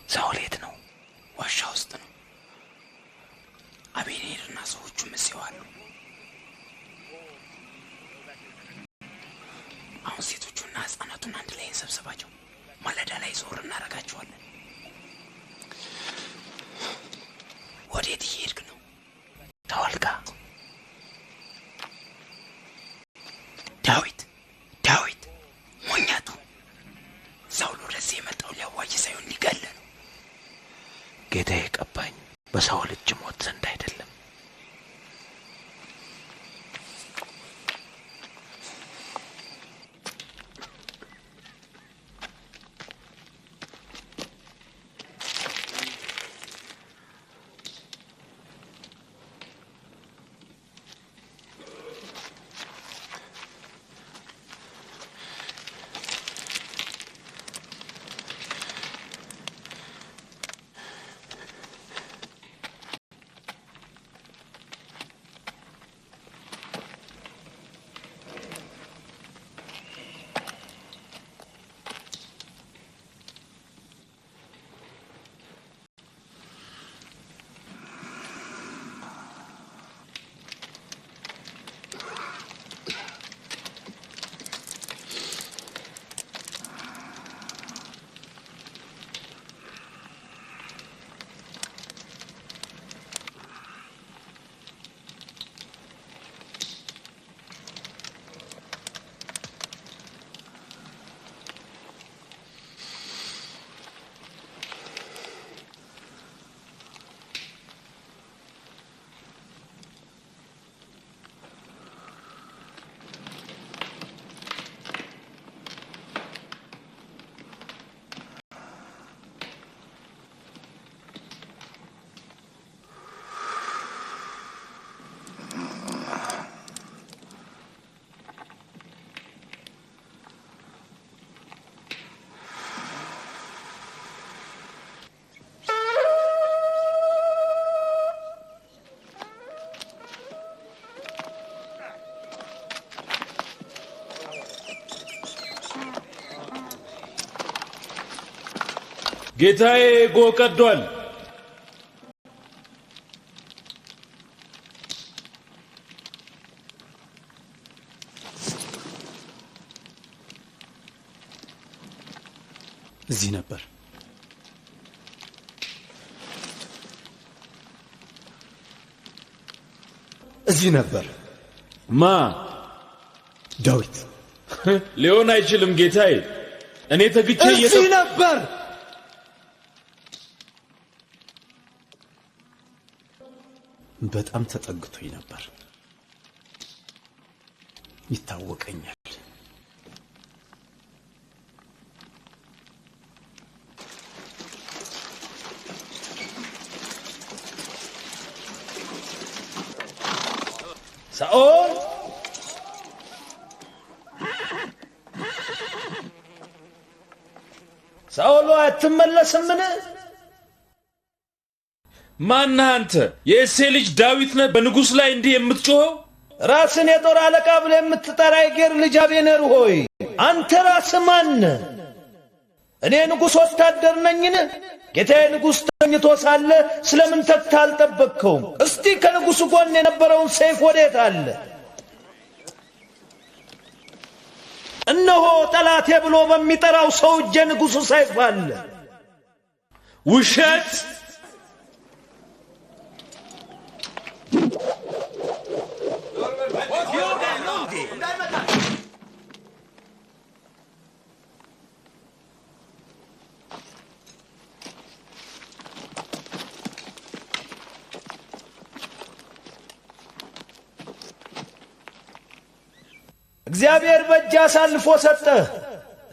ሳውሌት ነው ዋሻ ውስጥ ነው አቤኔርና ሰዎቹ መስዋዕሉ አሁን ሴቶቹና ህፃናቱን አንድ ላይ እንሰብስባቸው ማለዳ ላይ ዞር እናረጋቸዋለን ወዴት ይሄድክ ነው ተወልጋ ዳዊት ሞኛቱ ሳውል ወደዚህ የመጣው ሊያዋጅ ሳይሆን ሊገል ነው ጌታዬ ቀባኝ በሳውል እጅ ሞት ዘንድ አይደለም ጌታዬ ጎቀዷል እዚህ ነበር ማ ዳዊት ሊሆን አይችልም ጌታዬ እኔ ተግቼ እዚህ ነበር በጣም ተጠግቶኝ ነበር ይታወቀኛል ሳኦል አትመለስምን ማን አንተ የእሴይ ልጅ ዳዊት ነህ በንጉስ ላይ እንዲህ የምትጮኸው ራስን የጦር አለቃ ብለህ የምትጠራ የጌር ልጅ አቤኔር ሆይ አንተ ራስህ ማን እኔ ንጉስ ወታደር ነኝን ጌታዬ ንጉስ ተኝቶ ሳለ ስለምን ተግተህ አልጠበቅከውም እስቲ ከንጉሱ ጎን የነበረውን ሰይፍ ወዴት አለ እነሆ ጠላቴ ብሎ በሚጠራው ሰው እጄ ንጉሱ ሰይፍ አለ ውሸት እግዚአብሔር በእጅ አሳልፎ ሰጠ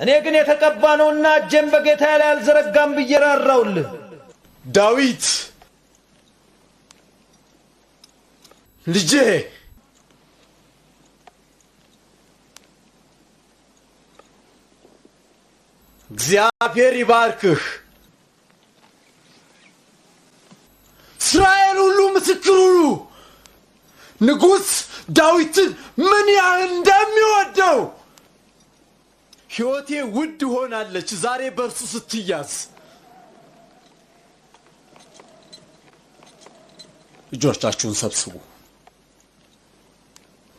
እኔ ግን የተቀባ ነውና እጄን በጌታዬ ላይ አልዘረጋም ብዬ ራራውልህ ዳዊት ልጄ እግዚአብሔር ይባርክህ እስራኤል ሁሉ ምስክር ሁሉ ንጉስ ዳዊትን ምን ያህል እንደሚወደው ሕይወቴ ውድ ሆናለች ዛሬ በርሱ ስትያዝ እጆቻችሁን ሰብስቡ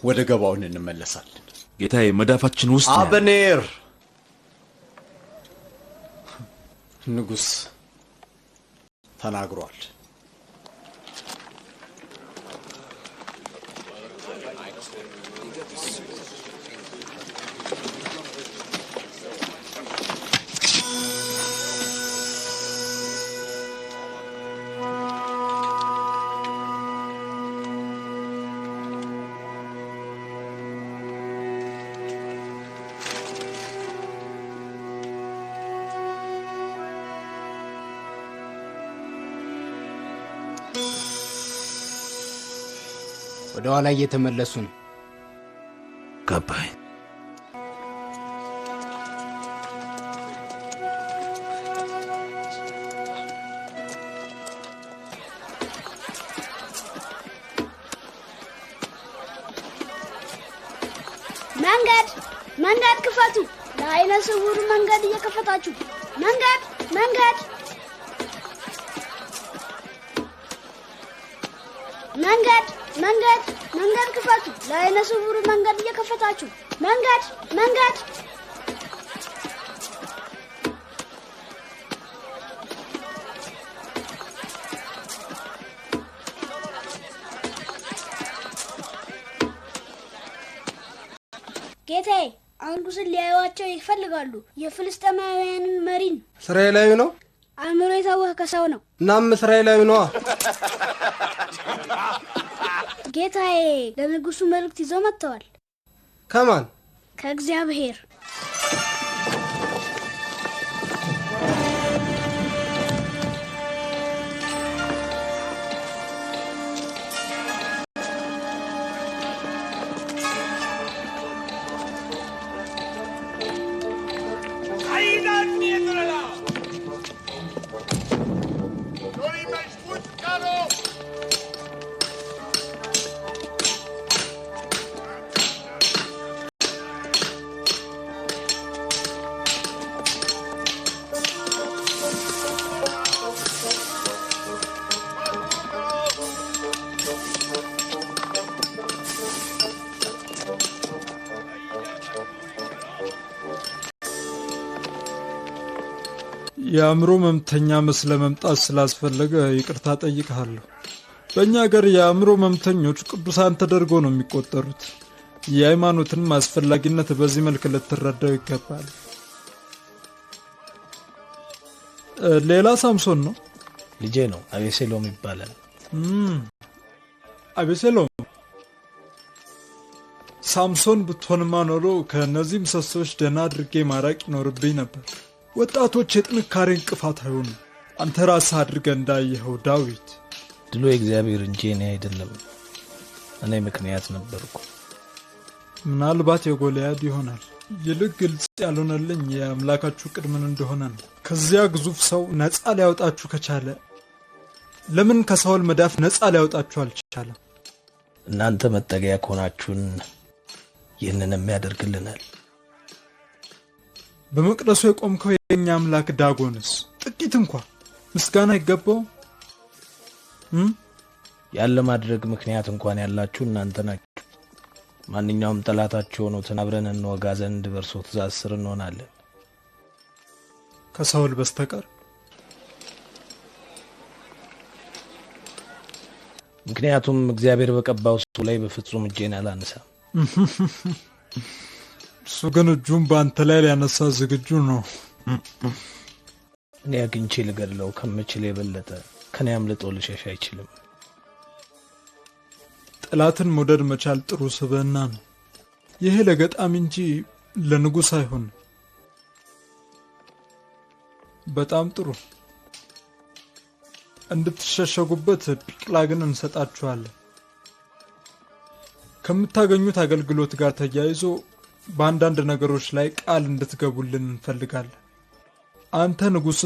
ወደ ገባውን እንመለሳለን ጌታዬ መዳፋችን ውስጥ አበኔር ንጉስ ተናግሯል ወደ ኋላ እየተመለሱ ነው ገባኝ መንገድ ክፈቱ ለአይነ ስውሩ መንገድ እየከፈታችሁ መንገድ ክፈቱ ለአይነ ስውሩ መንገድ እየከፈታችሁ መንገድ ጌታዬ አንጉስን ሊያዩዋቸው ይፈልጋሉ የፍልስጤማውያንን መሪን እስራኤላዊ ነው አእምሮ የታወከ ሰው ነው እናም እስራኤላዊ ነው ጌታዬ ለንጉሱ መልእክት ይዘው መጥተዋል ከማን ከእግዚአብሔር የአእምሮ መምተኛ መስለ መምጣት ስላስፈለገ ይቅርታ ጠይቃለሁ በእኛ ሀገር የአእምሮ መምተኞች ቅዱሳን ተደርገው ነው የሚቆጠሩት የሃይማኖትን ማስፈላጊነት በዚህ መልኩ ልትረዳው ይገባል ሌላ ሳምሶን ነው ልጄ ነው አቤሴሎም ይባላል አቤሴሎም ሳምሶን ብትሆንማ ኖሮ ከነዚህ ምሰሶች ደህና አድርጌ ማራቅ ይኖርብኝ ነበር ወጣቶች የጥንካሬ እንቅፋት አይሆኑ አንተ ራስህ አድርገህ እንዳየኸው ዳዊት ድሎ የእግዚአብሔር እንጂ እኔ አይደለም እኔ ምክንያት ነበርኩ ምናልባት የጎልያድ ይሆናል ይልቅ ግልጽ ያልሆነልኝ የአምላካችሁ ቅድምን እንደሆነ ነው ከዚያ ግዙፍ ሰው ነፃ ሊያወጣችሁ ከቻለ ለምን ከሳውል መዳፍ ነፃ ሊያወጣችሁ አልቻለም እናንተ መጠገያ ከሆናችሁን ይህንንም ያደርግልናል በመቅደሱ የቆምከው የኛ አምላክ ዳጎንስ ጥቂት እንኳን ምስጋና ይገባው ያለ ማድረግ ምክንያት እንኳን ያላችሁ እናንተ ናችሁ ማንኛውም ጠላታችሁ ሆኖትን አብረን እንወጋ ዘንድ በእርሱ ትእዛዝ ስር እንሆናለን ከሳውል በስተቀር ምክንያቱም እግዚአብሔር በቀባው ሰው ላይ በፍጹም እጄን አላነሳም እሱ ግን እጁን በአንተ ላይ ሊያነሳ ዝግጁ ነው እኔ አግኝቼ ልገድለው ከምችል የበለጠ ከኔ አምልጦ ልሸሽ አይችልም ጠላትን መውደድ መቻል ጥሩ ስብዕና ነው ይሄ ለገጣሚ እንጂ ለንጉስ አይሆን በጣም ጥሩ እንድትሸሸጉበት ጲቅላግን እንሰጣችኋለን ከምታገኙት አገልግሎት ጋር ተያይዞ በአንዳንድ ነገሮች ላይ ቃል እንድትገቡልን እንፈልጋለን አንተ ንጉስ